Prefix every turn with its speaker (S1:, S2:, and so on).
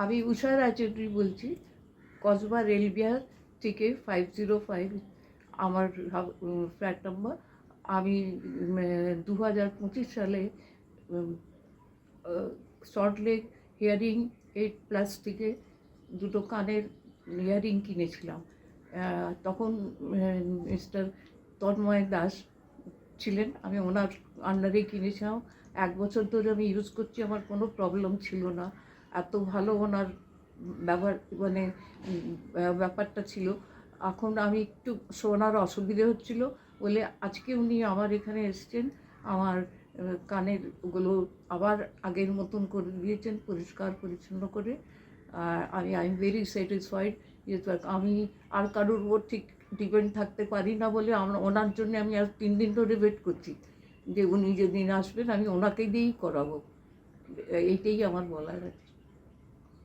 S1: আমি উষা রায়চৌধুরী বলছি, কসবা রেলবিহার থেকে 505 আমার ফ্ল্যাট নাম্বার। আমি 2025 সালে সল্টলেক হিয়ারিং 8+ থেকে দুটো কানের ইয়ারিং কিনেছিলাম। তখন মিস্টার তন্ময় দাস ছিলেন, আমি ওনার আন্ডারেই কিনেছিলাম। 1 বছর ধরে আমি ইউজ করছি, আমার কোনো প্রবলেম ছিল না। এত ভালো ওনার ব্যবহার, মানে ব্যাপারটা ছিল। এখন আমি একটু শোনার অসুবিধে হচ্ছিল বলে আজকে উনি আমার এখানে এসছেন, আমার কানের ওগুলো আবার আগের মতন করে দিয়েছেন, পরিষ্কার পরিচ্ছন্ন করে। I am very satisfied. আমি আর কারোর উপর ঠিক ডিপেন্ড থাকতে পারি না বলে ওনার জন্য আমি আর 3 দিন ধরে ওয়েট করছি যে উনি যেদিন আসবেন আমি ওনাকে দিয়েই করাবো। এইটাই আমার বলার আছে।